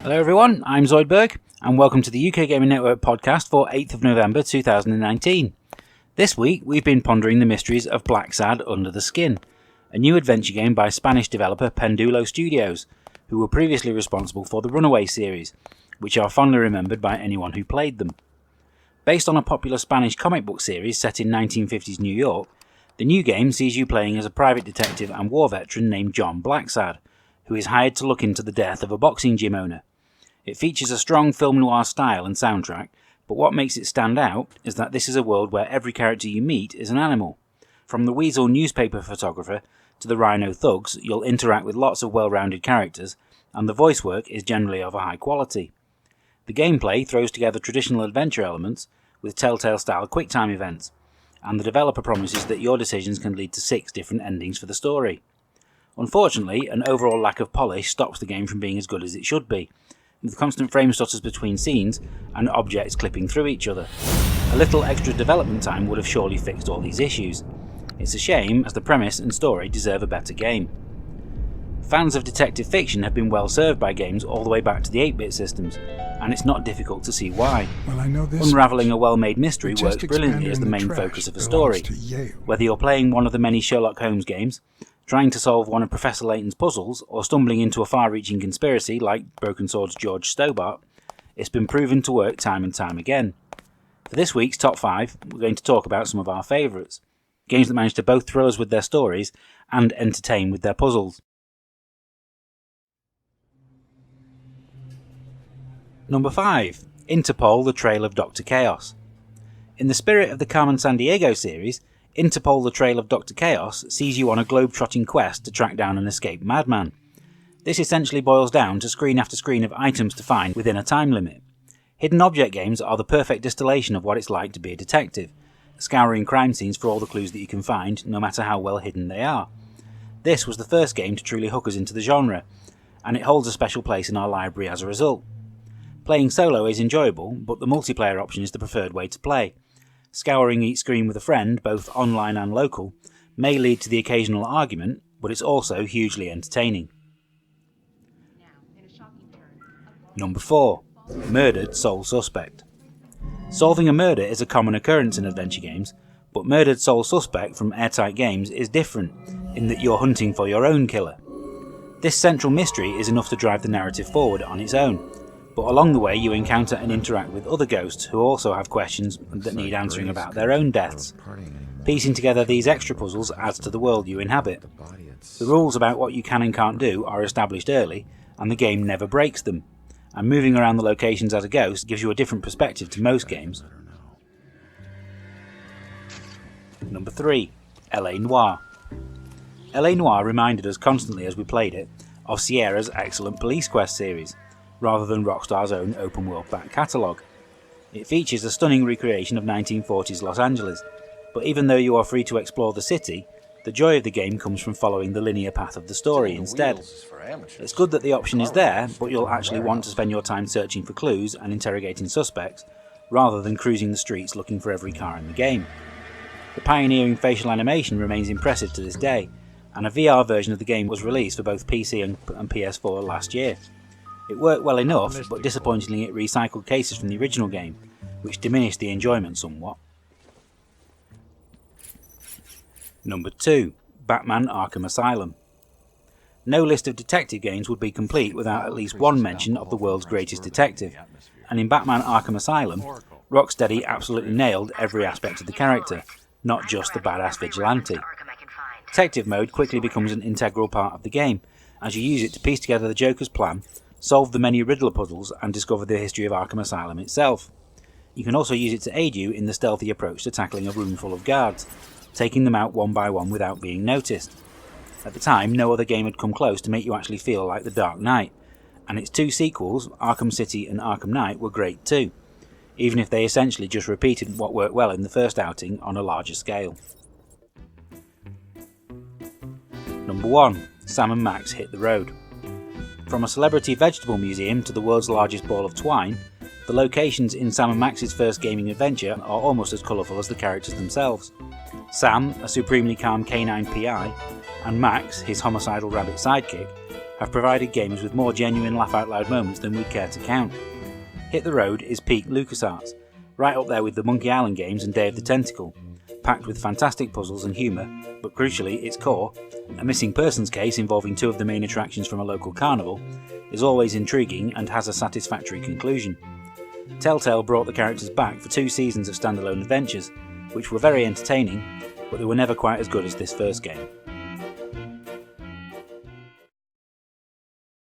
Hello everyone, I'm Zoidberg, and welcome to the UKGN Network podcast for 8th of November 2019. This week we've been pondering the mysteries of Blacksad Under the Skin, a new adventure game by Spanish developer Pendulo Studios, who were previously responsible for the Runaway series, which are fondly remembered by anyone who played them. Based on a popular Spanish comic book series set in 1950s New York, the new game sees you playing as a private detective and war veteran named John Blacksad, who is hired to look into the death of a boxing gym owner. It features a strong film noir style and soundtrack, but what makes it stand out is that this is a world where every character you meet is an animal. From the weasel newspaper photographer to the rhino thugs, you'll interact with lots of well-rounded characters, and the voice work is generally of a high quality. The gameplay throws together traditional adventure elements with Telltale-style quick-time events, and the developer promises that your decisions can lead to 6 different endings for the story. Unfortunately, an overall lack of polish stops the game from being as good as it should be, with constant frame stutters between scenes and objects clipping through each other. A little extra development time would have surely fixed all these issues. It's a shame, as the premise and story deserve a better game. Fans of detective fiction have been well served by games all the way back to the 8-bit systems, and it's not difficult to see why. Unravelling a well-made mystery works brilliantly as the main focus of a story. Whether you're playing one of the many Sherlock Holmes games, trying to solve one of Professor Layton's puzzles, or stumbling into a far-reaching conspiracy like Broken Sword's George Stobart, it's been proven to work time and time again. For this week's Top 5, we're going to talk about some of our favourites. Games that manage to both thrill us with their stories and entertain with their puzzles. Number 5. Interpol: The Trail of Dr. Chaos. In the spirit of the Carmen Sandiego series, Interpol: The Trail of Dr. Chaos sees you on a globe-trotting quest to track down an escaped madman. This essentially boils down to screen after screen of items to find within a time limit. Hidden object games are the perfect distillation of what it's like to be a detective, scouring crime scenes for all the clues that you can find, no matter how well hidden they are. This was the first game to truly hook us into the genre, and it holds a special place in our library as a result. Playing solo is enjoyable, but the multiplayer option is the preferred way to play. Scouring each screen with a friend, both online and local, may lead to the occasional argument, but it's also hugely entertaining. Number 4. Murdered Sole Suspect. Solving a murder is a common occurrence in adventure games, but Murdered Sole Suspect from Airtight Games is different, in that you're hunting for your own killer. This central mystery is enough to drive the narrative forward on its own, but along the way you encounter and interact with other ghosts who also have questions that need answering about their own deaths. Piecing together these extra puzzles adds to the world you inhabit. The rules about what you can and can't do are established early, and the game never breaks them, and moving around the locations as a ghost gives you a different perspective to most games. Number 3. LA Noire. LA Noire reminded us constantly as we played it of Sierra's excellent Police Quest series, rather than Rockstar's own open-world back catalogue. It features a stunning recreation of 1940s Los Angeles, but even though you are free to explore the city, the joy of the game comes from following the linear path of the story instead. It's good that the option is there, but you'll actually want to spend your time searching for clues and interrogating suspects, rather than cruising the streets looking for every car in the game. The pioneering facial animation remains impressive to this day, and a VR version of the game was released for both PC and PS4 last year. It worked well enough, but disappointingly it recycled cases from the original game, which diminished the enjoyment somewhat. Number 2. Batman: Arkham Asylum. No list of detective games would be complete without at least one mention of the world's greatest detective, and in Batman: Arkham Asylum, Rocksteady absolutely nailed every aspect of the character, not just the badass vigilante. Detective mode quickly becomes an integral part of the game, as you use it to piece together the Joker's plan, solve the many Riddler puzzles, and discover the history of Arkham Asylum itself. You can also use it to aid you in the stealthy approach to tackling a room full of guards, taking them out one by one without being noticed. At the time, no other game had come close to make you actually feel like the Dark Knight, and its 2 sequels, Arkham City and Arkham Knight, were great too, even if they essentially just repeated what worked well in the first outing on a larger scale. Number 1. Sam and Max Hit the Road. From a celebrity vegetable museum to the world's largest ball of twine, the locations in Sam and Max's first gaming adventure are almost as colourful as the characters themselves. Sam, a supremely calm canine PI, and Max, his homicidal rabbit sidekick, have provided gamers with more genuine laugh-out-loud moments than we'd care to count. Hit the Road is peak LucasArts, right up there with the Monkey Island games and Day of the Tentacle, packed with fantastic puzzles and humour, but crucially its core, a missing persons case involving two of the main attractions from a local carnival, is always intriguing and has a satisfactory conclusion. Telltale brought the characters back for 2 seasons of standalone adventures, which were very entertaining, but they were never quite as good as this first game.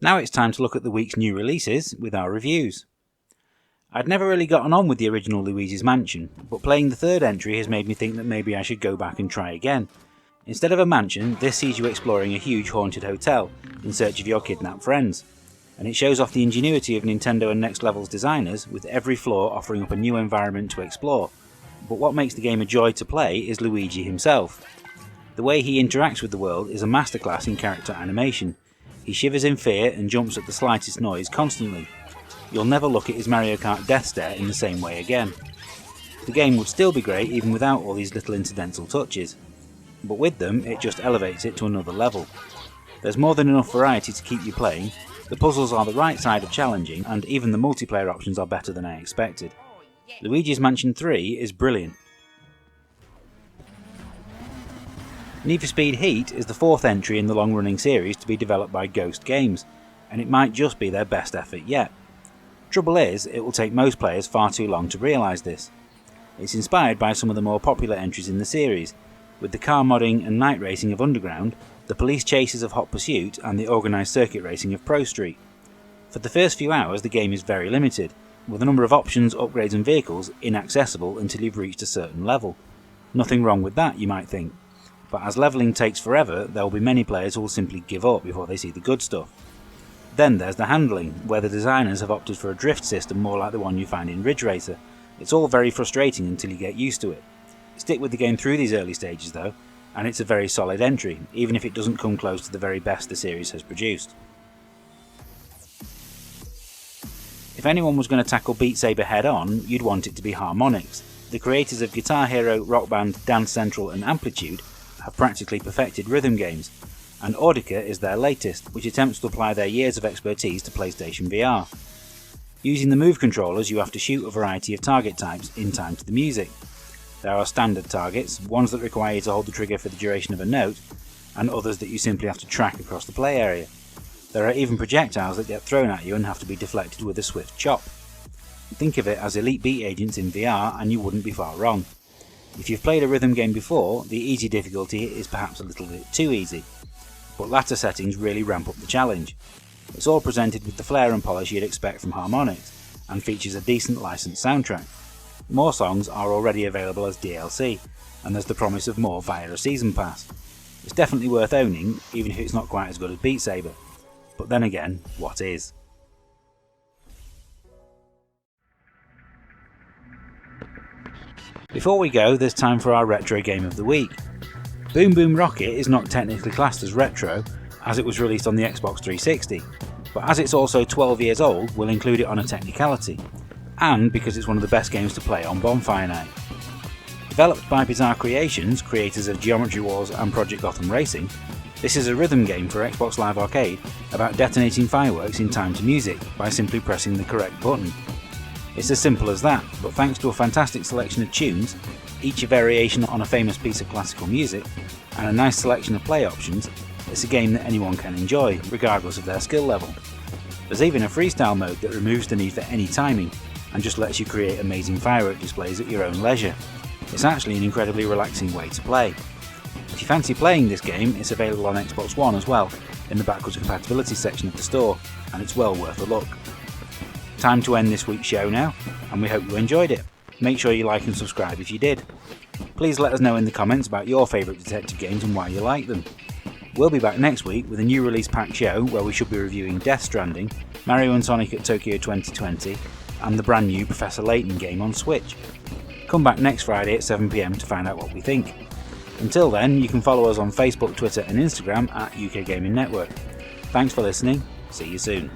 Now it's time to look at the week's new releases with our reviews. I'd never really gotten on with the original Luigis Mansion, but playing the third entry has made me think that maybe I should go back and try again. Instead of a mansion, this sees you exploring a huge haunted hotel in search of your kidnapped friends, and it shows off the ingenuity of Nintendo and Next Level's designers, with every floor offering up a new environment to explore. But what makes the game a joy to play is Luigi himself. The way he interacts with the world is a masterclass in character animation. He shivers in fear and jumps at the slightest noise constantly. You'll never look at his Mario Kart death stare in the same way again. The game would still be great even without all these little incidental touches, but with them it just elevates it to another level. There's more than enough variety to keep you playing, the puzzles are the right side of challenging, and even the multiplayer options are better than I expected. Luigi's Mansion 3 is brilliant. Need for Speed Heat is the 4th entry in the long-running series to be developed by Ghost Games, and it might just be their best effort yet. Trouble is, it will take most players far too long to realise this. It's inspired by some of the more popular entries in the series, with the car modding and night racing of Underground, the police chases of Hot Pursuit, and the organised circuit racing of Pro Street. For the first few hours the game is very limited, with a number of options, upgrades and vehicles inaccessible until you've reached a certain level. Nothing wrong with that, you might think. But as levelling takes forever, there will be many players who will simply give up before they see the good stuff. Then there's the handling, where the designers have opted for a drift system more like the one you find in Ridge Racer. It's all very frustrating until you get used to it. Stick with the game through these early stages though, and it's a very solid entry, even if it doesn't come close to the very best the series has produced. If anyone was going to tackle Beat Saber head on, you'd want it to be Harmonix. The creators of Guitar Hero, Rock Band, Dance Central and Amplitude have practically perfected rhythm games, and Audica is their latest, which attempts to apply their years of expertise to PlayStation VR. Using the Move controllers, you have to shoot a variety of target types in time to the music. There are standard targets, ones that require you to hold the trigger for the duration of a note, and others that you simply have to track across the play area. There are even projectiles that get thrown at you and have to be deflected with a swift chop. Think of it as Elite Beat agents in VR and you wouldn't be far wrong. If you've played a rhythm game before, the easy difficulty is perhaps a little bit too easy, but latter settings really ramp up the challenge. It's all presented with the flair and polish you'd expect from Harmonix, and features a decent licensed soundtrack. More songs are already available as DLC, and there's the promise of more via a season pass. It's definitely worth owning, even if it's not quite as good as Beat Saber. But then again, what is? Before we go, there's time for our retro game of the week. Boom Boom Rocket is not technically classed as retro, as it was released on the Xbox 360, but as it's also 12 years old, we'll include it on a technicality, and because it's one of the best games to play on Bonfire Night. Developed by Bizarre Creations, creators of Geometry Wars and Project Gotham Racing, this is a rhythm game for Xbox Live Arcade about detonating fireworks in time to music by simply pressing the correct button. It's as simple as that, but thanks to a fantastic selection of tunes, each a variation on a famous piece of classical music, and a nice selection of play options, it's a game that anyone can enjoy, regardless of their skill level. There's even a freestyle mode that removes the need for any timing, and just lets you create amazing firework displays at your own leisure. It's actually an incredibly relaxing way to play. If you fancy playing this game, it's available on Xbox One as well, in the backwards compatibility section of the store, and it's well worth a look. Time to end this week's show now, and we hope you enjoyed it. Make sure you like and subscribe if you did. Please let us know in the comments about your favourite detective games and why you like them. We'll be back next week with a new release packed show where we should be reviewing Death Stranding, Mario and Sonic at Tokyo 2020, and the brand new Professor Layton game on Switch. Come back next Friday at 7 PM to find out what we think. Until then, you can follow us on Facebook, Twitter and Instagram at UKGN Network. Thanks for listening, see you soon.